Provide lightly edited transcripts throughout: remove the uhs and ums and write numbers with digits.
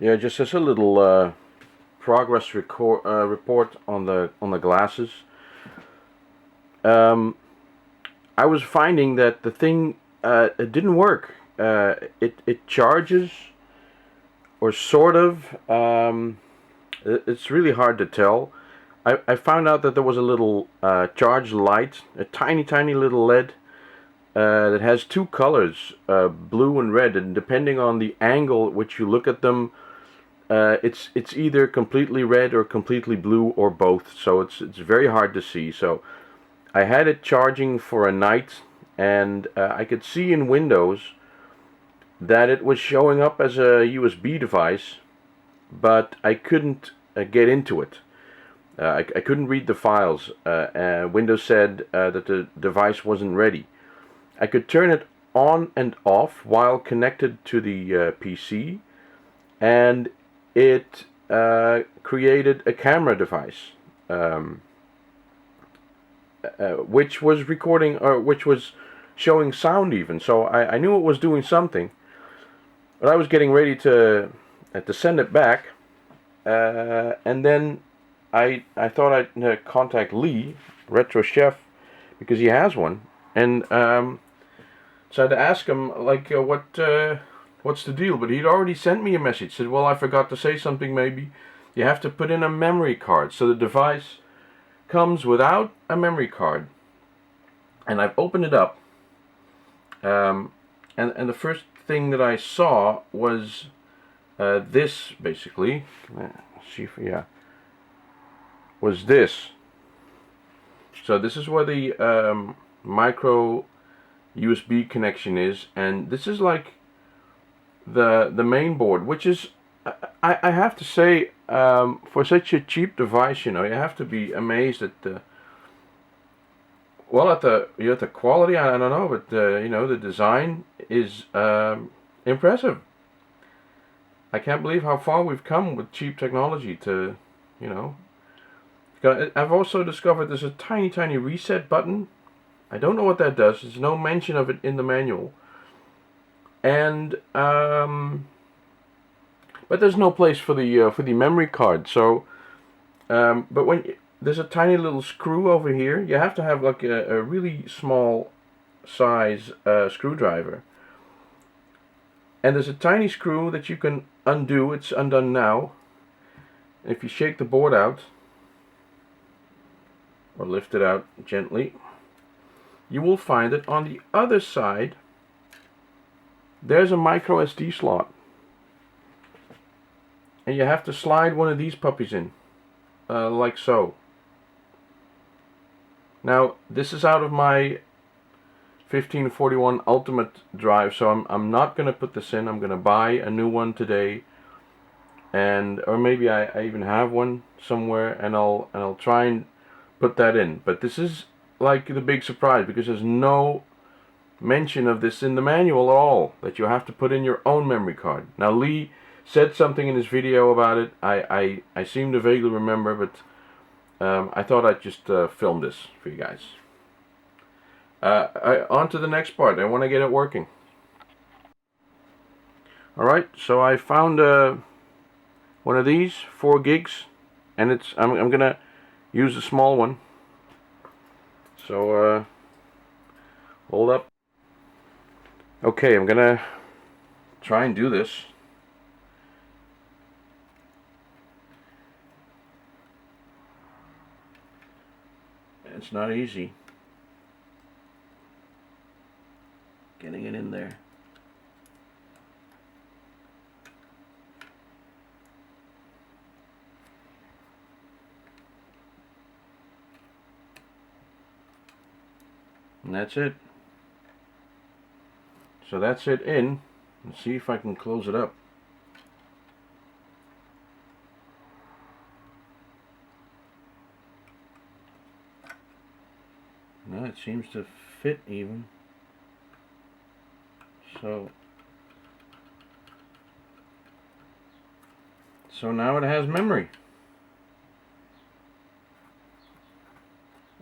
Yeah, just as a little progress report on the glasses. Um, I was finding that the thing it didn't work. It charges, or sort of. It's really hard to tell. I found out that there was a little charge light, a tiny little LED that has two colors, blue and red, and depending on the angle at which you look at them, it's either completely red or completely blue or both. So it's very hard to see. So I had it charging for a night, and I could see in Windows that it was showing up as a USB device, but I couldn't get into it. I couldn't read the files. Windows said that the device wasn't ready. I could turn it on and off while connected to the PC, and it created a camera device, which was recording, or which was showing sound even. So I knew it was doing something, but I was getting ready to send it back, and then I thought I'd contact Lee, Retro Chef, because he has one, and so I had to ask him, like, what's the deal? But he'd already sent me a message. Said, well, I forgot to say something. Maybe you have to put in a memory card. So the device comes without a memory card, and I've opened it up, and the first thing that I saw was this, basically. See if, yeah, was this. So this is where the micro USB connection is, and this is like the main board, which is, I have to say, for such a cheap device, you have to be amazed at the quality. I don't know, but the design is impressive. I can't believe how far we've come with cheap technology to, I've also discovered there's a tiny reset button. I don't know what that does. There's no mention of it in the manual. And but there's no place for the memory card. So, but when there's a tiny little screw over here, you have to have like a really small size screwdriver. And there's a tiny screw that you can undo. It's undone now. If you shake the board out, or lift it out gently, you will find that on the other side there's a micro SD slot, and you have to slide one of these puppies in, like so. Now this is out of my 1541 Ultimate drive, so I'm not going to put this in. I'm going to buy a new one today, or maybe I even have one somewhere, and I'll try and put that in. But this is like the big surprise, because there's no mention of this in the manual at all, that you have to put in your own memory card. Now Lee said something in his video about it. I seem to vaguely remember, but I thought I'd just film this for you guys. On to the next part. I want to get it working. Alright, so I found one of these 4 gigs, and I'm gonna use the small one. So hold up. Okay, I'm gonna try and do this. It's not easy getting it in there. And that's it. So that's it in. Let's see if I can close it up. No, it seems to fit even. So now it has memory.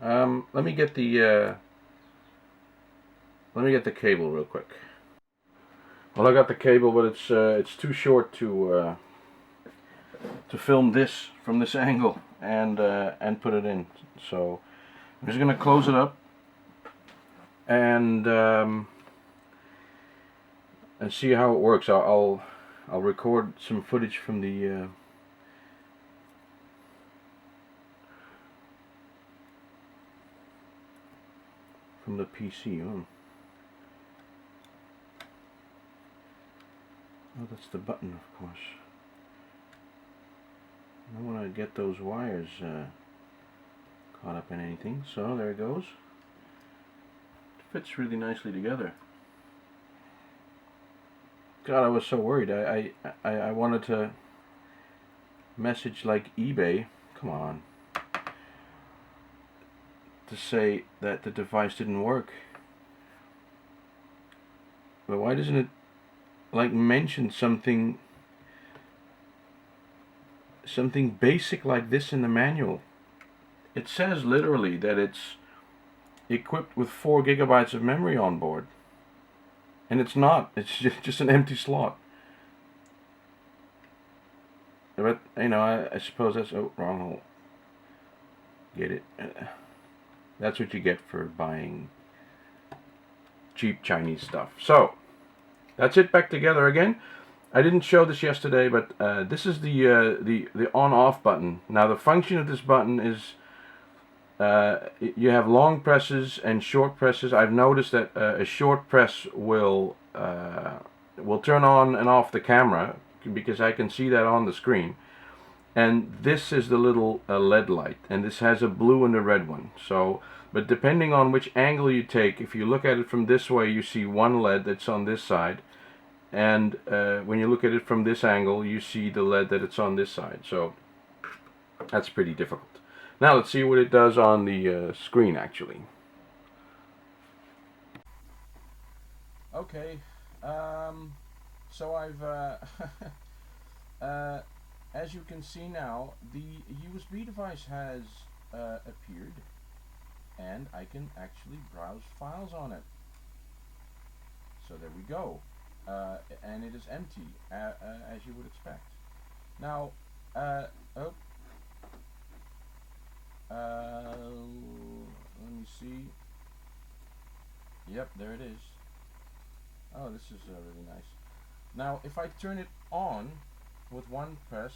Let me get the cable real quick. Well, I got the cable, but it's too short to to film this from this angle and put it in. So I'm just gonna close it up and see how it works. I'll record some footage from the PC. Oh, that's the button, of course. I don't want to get those wires caught up in anything. So there it goes. It fits really nicely together. God, I was so worried. I wanted to message like eBay. Come on. To say that the device didn't work. But why doesn't it like mention something basic like this in the manual? It says literally that it's equipped with 4 gigabytes of memory on board, and it's not. It's just an empty slot. But you know, I suppose that's wrong hole. Get it? That's what you get for buying cheap Chinese stuff. So that's it back together again. I didn't show this yesterday, but this is the on-off button. Now the function of this button is you have long presses and short presses. I've noticed that a short press will turn on and off the camera because I can see that on the screen. And this is the little LED light, and this has a blue and a red one. So, but depending on which angle you take, if you look at it from this way, you see one LED that's on this side, and when you look at it from this angle, you see the LED that it's on this side. So that's pretty difficult. Now let's see what it does on the screen actually. Okay, so I've as you can see now, the USB device has appeared, and I can actually browse files on it. So there we go, and it is empty, as you would expect. Now, let me see. Yep, there it is. Oh, this is really nice. Now, if I turn it on with one press,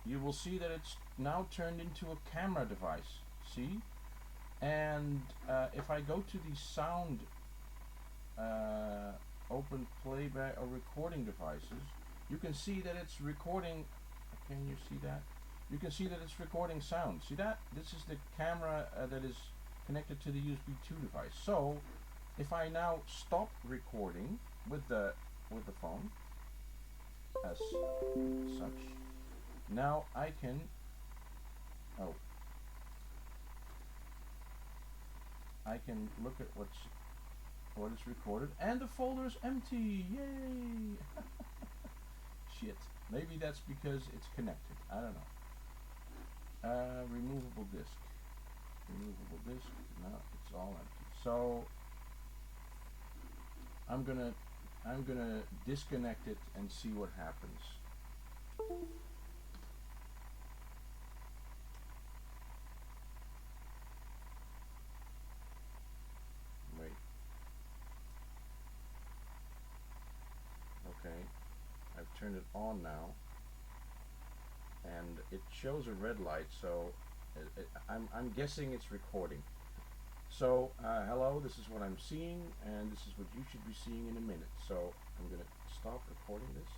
you will see that it's now turned into a camera device. See? And if I go to the sound open playback or recording devices, you can see that it's recording. Can you see that? You can see that it's recording sound. See that? This is the camera that is connected to the USB 2 device. So if I now stop recording with the phone as such, now I can look at what is recorded, and the folder is empty. Yay! Shit. Maybe that's because it's connected. I don't know. Removable disk. Removable disk. No, it's all empty. So I'm gonna disconnect it and see what happens. Wait. Okay. I've turned it on now, and it shows a red light, so I'm guessing it's recording. So, hello, this is what I'm seeing, and this is what you should be seeing in a minute. So, I'm going to stop recording this.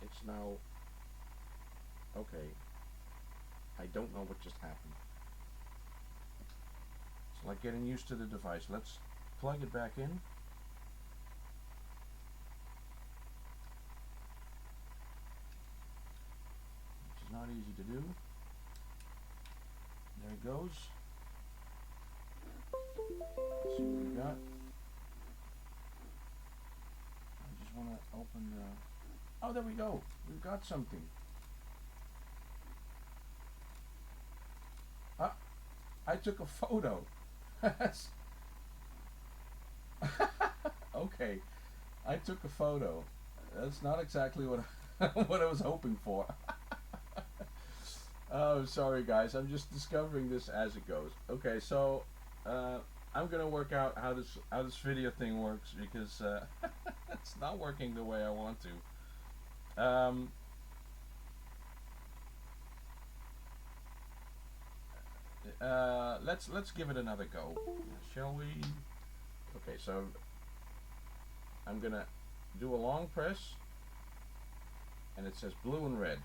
It's now, okay, I don't know what just happened. It's like getting used to the device. Let's plug it back in. Which is not easy to do. There it goes. Let's see what we got. I just want to open the... Oh, there we go. We've got something. Ah, I took a photo. Okay. I took a photo. That's not exactly what what I was hoping for. Oh, sorry guys. I'm just discovering this as it goes. Okay, so I'm gonna work out how this video thing works because it's not working the way I want to. Let's give it another go, shall we? Okay, so I'm gonna do a long press, and it says blue and red,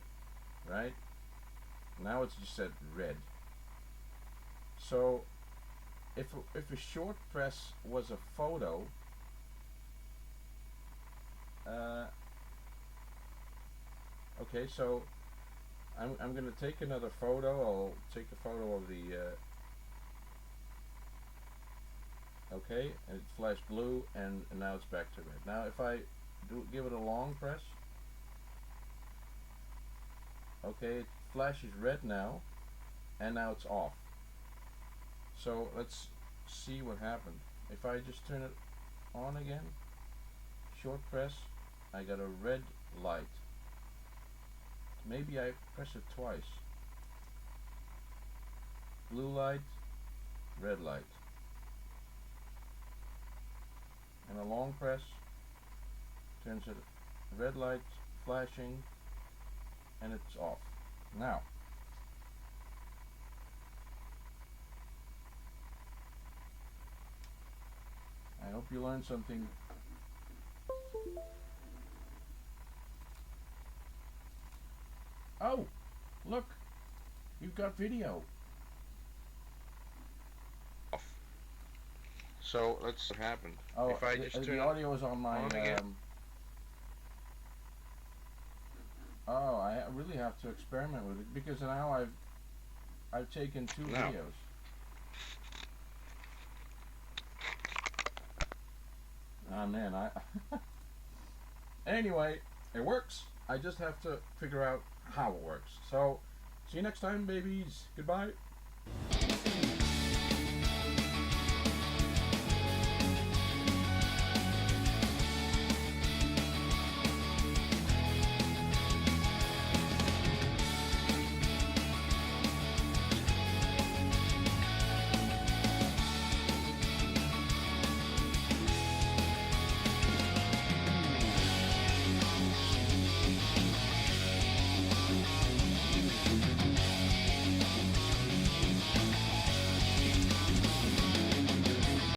right? Now it's just said red. So if a short press was a photo, okay, so I'm gonna take another photo. I'll take a photo of the okay, and it flashed blue, and now it's back to red. Now if I give it a long press, okay, it flashes red now, and now it's off. So let's see what happened. If I just turn it on again, short press, I got a red light. Maybe I press it twice. Blue light, red light. And a long press turns it red light flashing, and it's off. Now I hope you learned something. Oh, look, you've got video. So let's see what happened. Oh, if I just turn the audio is on my oh, I really have to experiment with it because now I've taken two videos. Oh man, anyway, it works. I just have to figure out how it works. So, see you next time, babies. Goodbye.